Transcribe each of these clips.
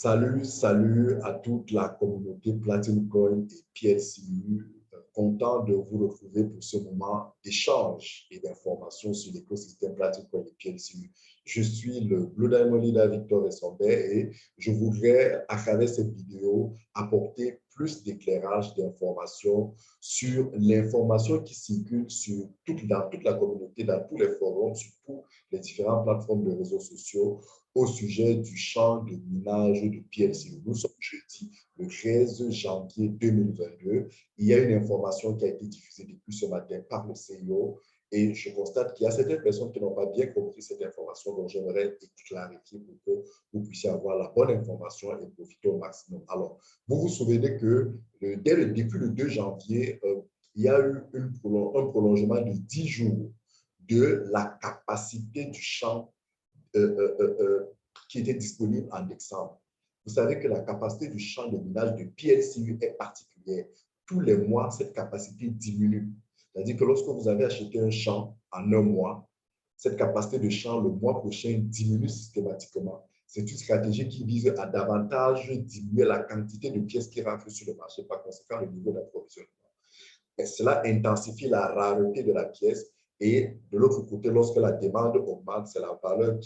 Salut à toute la communauté Platinum Coin et PLCU. Content de vous retrouver pour ce moment d'échange et d'information sur l'écosystème Platinum Coin et PLCU. Je suis le Blue Diamond Leader Victor Essambert et je voudrais, à travers cette vidéo, apporter plus d'éclairage, d'informations sur l'information qui circule dans toute la communauté, dans tous les forums, sur toutes les différentes plateformes de réseaux sociaux au sujet du champ de minage de PLCU. Nous sommes jeudi, le 13 janvier 2022. Il y a une information qui a été diffusée depuis ce matin par le CIO et je constate qu'il y a certaines personnes qui n'ont pas bien compris cette information, donc j'aimerais clarifier pour que vous puissiez avoir la bonne information et profiter au maximum. Alors, vous vous souvenez que depuis le 2 janvier, il y a eu un prolongement de 10 jours de la capacité du champ qui était disponible en décembre. Vous savez que la capacité du champ de minage de PLCU est particulière. Tous les mois, cette capacité diminue. C'est-à-dire que lorsque vous avez acheté un champ en un mois, cette capacité de champ le mois prochain diminue systématiquement. C'est une stratégie qui vise à davantage diminuer la quantité de pièces qui rentrent sur le marché, par conséquent le niveau d'approvisionnement. Et cela intensifie la rareté de la pièce. Et de l'autre côté, lorsque la demande augmente, c'est la valeur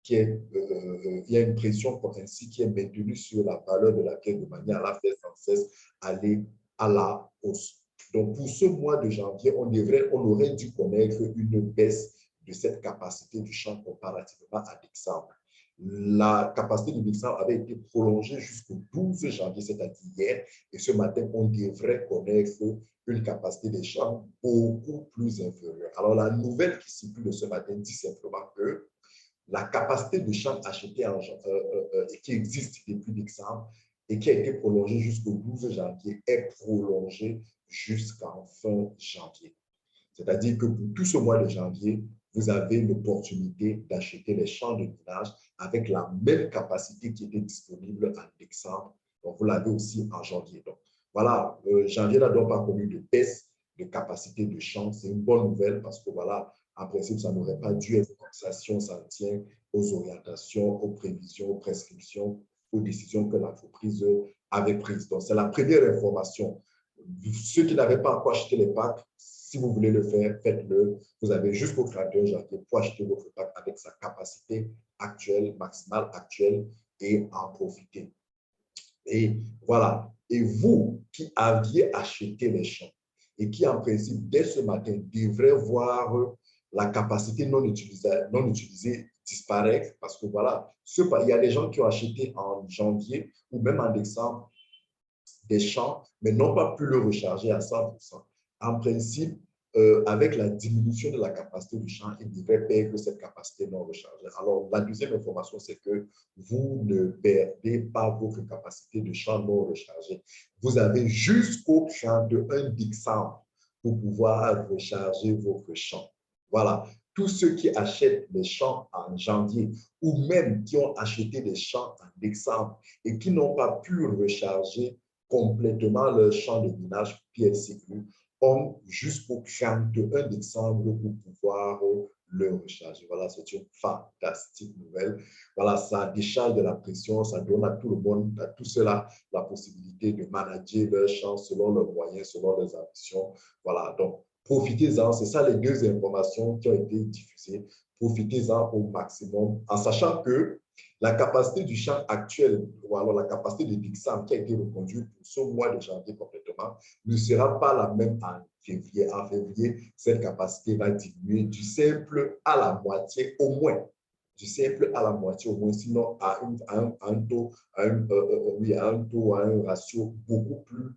il y a une pression ainsi qui est maintenue sur la valeur de la pièce de manière à la faire sans cesse aller à la hausse. Donc, pour ce mois de janvier, on aurait dû connaître une baisse de cette capacité du champ comparativement à décembre. La capacité de décembre avait été prolongée jusqu'au 12 janvier, c'est-à-dire hier, et ce matin, on devrait connaître une capacité des champs beaucoup plus inférieure. Alors, la nouvelle qui circule ce matin dit simplement que la capacité de champ achetée qui existe depuis décembre et qui a été prolongée jusqu'au 12 janvier est prolongée jusqu'en fin janvier. C'est-à-dire que pour tout ce mois de janvier, vous avez l'opportunité d'acheter les champs de minage avec la même capacité qui était disponible en décembre. Donc, vous l'avez aussi en janvier. Donc, voilà, janvier n'a donc pas connu de baisse de capacité de champ. C'est une bonne nouvelle parce que, voilà, en principe, ça n'aurait pas dû être comme ça si on s'en tient aux orientations, aux prévisions, aux prescriptions, aux décisions que l'entreprise avait prises. Donc, c'est la première information. Ceux qui n'avaient pas encore acheté les packs, si vous voulez le faire, faites-le. Vous avez jusqu'au 31 janvier pour acheter votre pack avec sa capacité actuelle, maximale actuelle, et en profiter. Et voilà. Et vous qui aviez acheté les champs et qui, en principe, dès ce matin, devrez voir la capacité non utilisée disparaître parce que voilà, il y a des gens qui ont acheté en janvier ou même en décembre des champs, mais n'ont pas pu le recharger à 100%. En principe, avec la diminution de la capacité du champ, ils devraient perdre cette capacité non rechargée. Alors, la deuxième information, c'est que vous ne perdez pas votre capacité de champ non rechargée. Vous avez jusqu'au 31 décembre pour pouvoir recharger votre champ. Voilà. Tous ceux qui achètent des champs en janvier ou même qui ont acheté des champs en décembre et qui n'ont pas pu recharger complètement leur champ de minage PLCU ont jusqu'au 31 décembre pour pouvoir le recharger. Voilà, c'est une fantastique nouvelle. Voilà, ça décharge de la pression, ça donne à tout le monde, à tout cela, la possibilité de manager leur champ selon leurs moyens, selon leurs ambitions. Voilà, donc profitez-en. C'est ça les deux informations qui ont été diffusées. Profitez-en au maximum, en sachant que la capacité du champ actuel, ou alors la capacité de Dixam qui a été reconduite pour ce mois de janvier complètement, ne sera pas la même en février. En février, cette capacité va diminuer du simple à la moitié au moins. Du simple à la moitié au moins, sinon à un taux, à un ratio beaucoup plus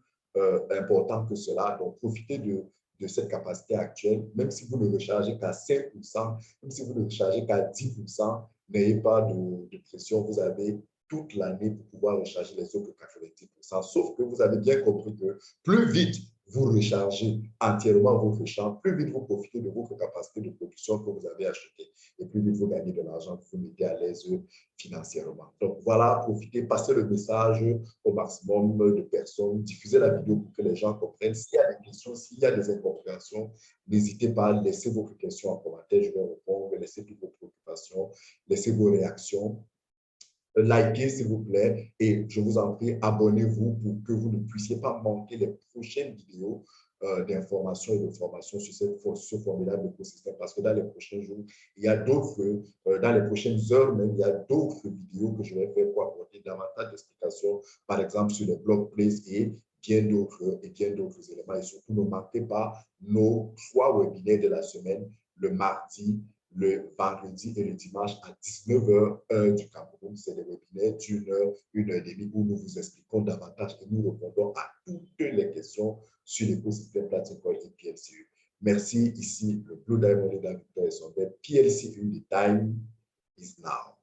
important que cela. Donc, profitez de cette capacité actuelle, même si vous ne rechargez qu'à 5%, même si vous ne rechargez qu'à 10%, n'ayez pas de pression, vous avez toute l'année pour pouvoir recharger les autres 90%. Sauf que vous avez bien compris que plus vite vous rechargez entièrement votre champ, plus vite vous profitez de votre capacité de production que vous avez achetée et plus vite vous gagnez de l'argent, vous vous mettez à l'aise financièrement. Donc voilà, profitez, passez le message au maximum de personnes, diffusez la vidéo pour que les gens comprennent. S'il y a des questions, s'il y a des incompréhensions, n'hésitez pas à laisser vos questions en commentaire, je vais répondre, laissez toutes vos préoccupations, laissez vos réactions. likez s'il vous plaît et je vous en prie, abonnez-vous pour que vous ne puissiez pas manquer les prochaines vidéos d'informations et de formation sur ce formidable écosystème parce que dans les prochains jours, il y a d'autres, dans les prochaines heures même, il y a d'autres vidéos que je vais faire pour apporter davantage d'explications, par exemple sur les blog places et bien d'autres éléments. Et surtout, ne manquez pas nos 3 webinaires de la semaine, le mardi, le vendredi et le dimanche à 19h heure du Cameroun. C'est des webinaires une heure et demie où nous vous expliquons davantage et nous répondons à toutes les questions sur l'écosystème Platine Coin et PLCU. Merci. Ici, le Blue Diamond et Victor et son PLCU, the time is now.